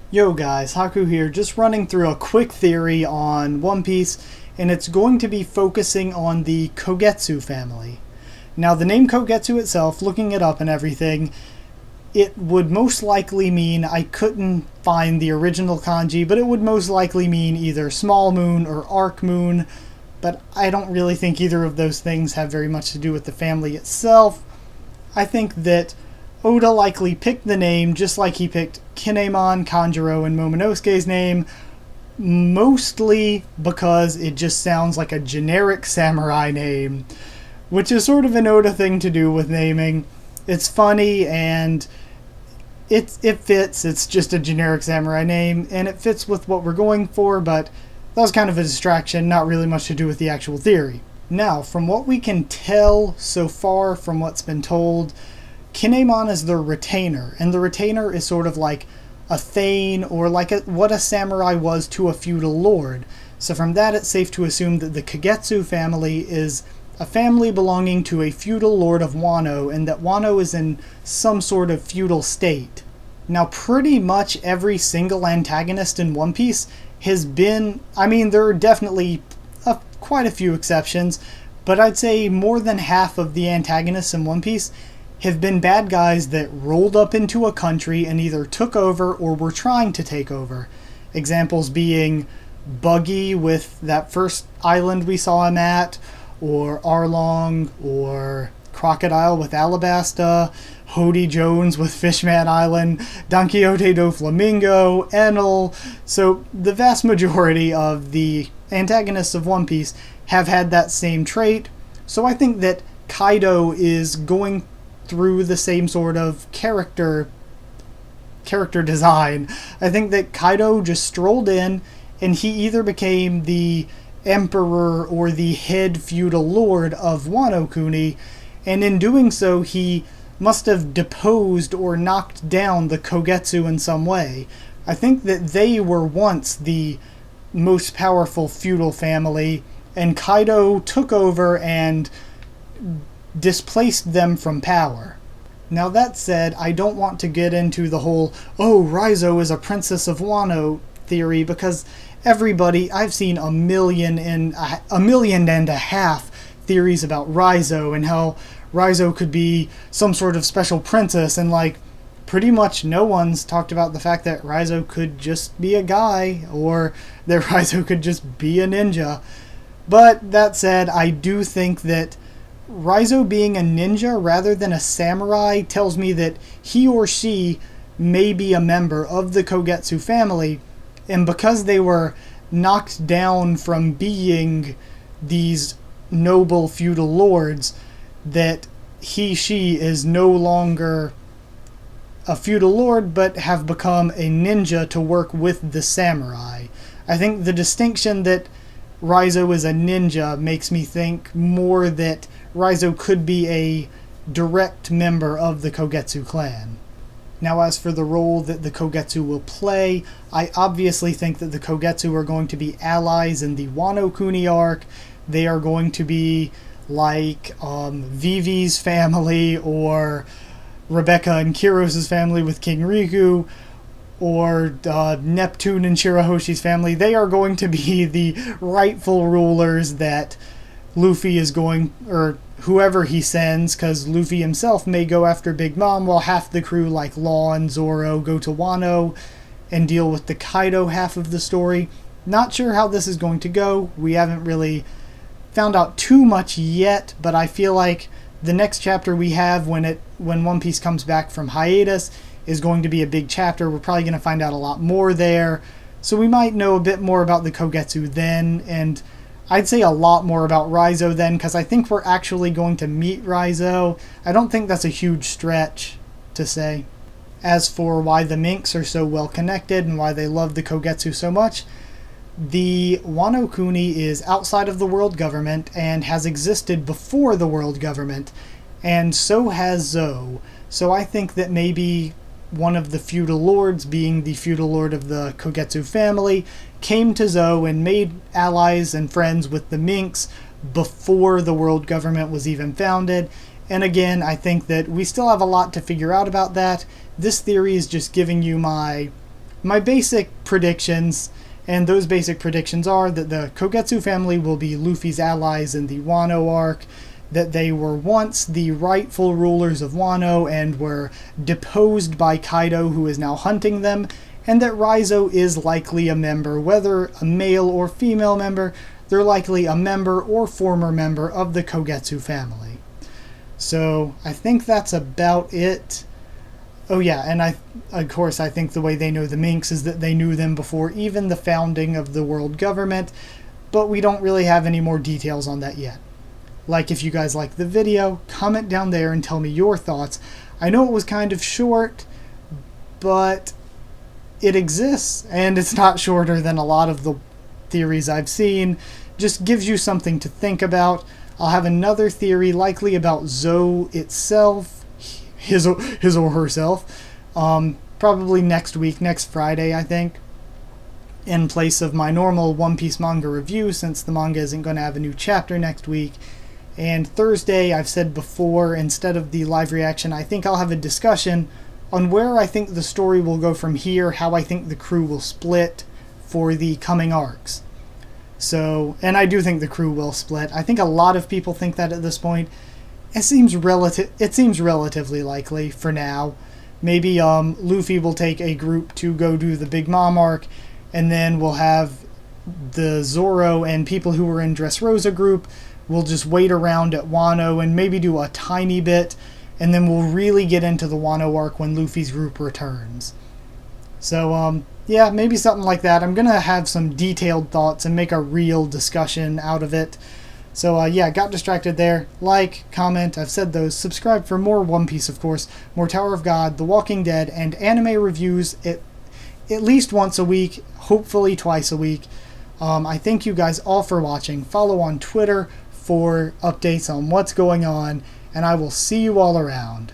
Yo guys, Haku here, just running through a quick theory on One Piece, and it's going to be focusing on the Kogetsu family. Now the name Kogetsu itself, looking it up and everything, it would most likely mean, I couldn't find the original kanji, but it would most likely mean either small moon or arc moon, but I don't really think either of those things have very much to do with the family itself. I think that Oda likely picked the name just like he picked Kinemon, Kanjuro, and Momonosuke's name, mostly because it just sounds like a generic samurai name, which is sort of an Oda thing to do with naming. It's funny and it fits. It's just a generic samurai name, and it fits with what we're going for, but that was kind of a distraction, not really much to do with the actual theory. Now, from what we can tell so far from what's been told, Kinemon is the retainer, and the retainer is sort of like a thane, or like what a samurai was to a feudal lord. So from that, it's safe to assume that the Kogetsu family is a family belonging to a feudal lord of Wano, and that Wano is in some sort of feudal state. Now, pretty much every single antagonist in One Piece has been, there are definitely quite a few exceptions, but I'd say more than half of the antagonists in One Piece have been bad guys that rolled up into a country and either took over or were trying to take over. Examples being Buggy with that first island we saw him at, or Arlong, or Crocodile with Alabasta, Hody Jones with Fishman Island, Don Quixote do Flamingo, Enel. So the vast majority of the antagonists of One Piece have had that same trait. So I think that Kaido is going through the same sort of character design. I think that Kaido just strolled in and he either became the emperor or the head feudal lord of Wano Kuni, and in doing so he must have deposed or knocked down the Kogetsu in some way. I think that they were once the most powerful feudal family, and Kaido took over and displaced them from power. Now that said, I don't want to get into the whole, Raizo is a princess of Wano theory, because I've seen a million and a half theories about Raizo and how Raizo could be some sort of special princess, and pretty much no one's talked about the fact that Raizo could just be a guy, or that Raizo could just be a ninja. But that said, I do think that Raizo being a ninja rather than a samurai tells me that he or she may be a member of the Kogetsu family, and because they were knocked down from being these noble feudal lords, that she is no longer a feudal lord but have become a ninja to work with the samurai. I think the distinction that Raizo is a ninja makes me think more that Raizo could be a direct member of the Kogetsu clan. Now, as for the role that the Kogetsu will play, I obviously think that the Kogetsu are going to be allies in the Wano Kuni arc. They are going to be like Vivi's family, or Rebecca and Kiros' family with King Riku, or Neptune and Shirahoshi's family. They are going to be the rightful rulers that Luffy is going, or whoever he sends, because Luffy himself may go after Big Mom, while half the crew like Law and Zoro go to Wano and deal with the Kaido half of the story. Not sure how this is going to go. We haven't really found out too much yet, but I feel like the next chapter we have when One Piece comes back from hiatus is going to be a big chapter. We're probably going to find out a lot more there, so we might know a bit more about the Kogetsu then, and I'd say a lot more about Raizo then, because I think we're actually going to meet Raizo. I don't think that's a huge stretch to say. As for why the Minks are so well connected and why they love the Kogetsu so much, the Wano Kuni is outside of the world government and has existed before the world government, and so has Zou. So I think that maybe one of the feudal lords, being the feudal lord of the Kogetsu family, came to Zou and made allies and friends with the Minks before the world government was even founded, And again, I think that we still have a lot to figure out about that. This theory is just giving you my my basic predictions, and those basic predictions are that the Kogetsu family will be Luffy's allies in the Wano arc, that they were once the rightful rulers of Wano and were deposed by Kaido, who is now hunting them, and that Raizo is likely a member, whether a male or female member, they're likely a member or former member of the Kogetsu family. So I think that's about it. Oh yeah, and of course I think the way they know the Minks is that they knew them before even the founding of the world government, but we don't really have any more details on that yet. Like, if you guys like the video, comment down there and tell me your thoughts. I know it was kind of short, but it exists, and it's not shorter than a lot of the theories I've seen. Just gives you something to think about. I'll have another theory, likely about Zoe itself, his or herself, probably next week, next Friday, I think, in place of my normal One Piece manga review, since the manga isn't going to have a new chapter next week. And Thursday, I've said before, instead of the live reaction, I think I'll have a discussion on where I think the story will go from here, how I think the crew will split for the coming arcs. So, and I do think the crew will split. I think a lot of people think that at this point. It seems relatively likely for now. Maybe Luffy will take a group to go do the Big Mom arc, and then we'll have the Zoro and people who were in Dressrosa group. We'll just wait around at Wano and maybe do a tiny bit, and then we'll really get into the Wano arc when Luffy's group returns. So, yeah, maybe something like that. I'm going to have some detailed thoughts and make a real discussion out of it. So, yeah, got distracted there. Like, comment, I've said those. Subscribe for more One Piece, of course, more Tower of God, The Walking Dead, and anime reviews at least once a week, hopefully twice a week. I thank you guys all for watching. Follow on Twitter for updates on what's going on, and I will see you all around.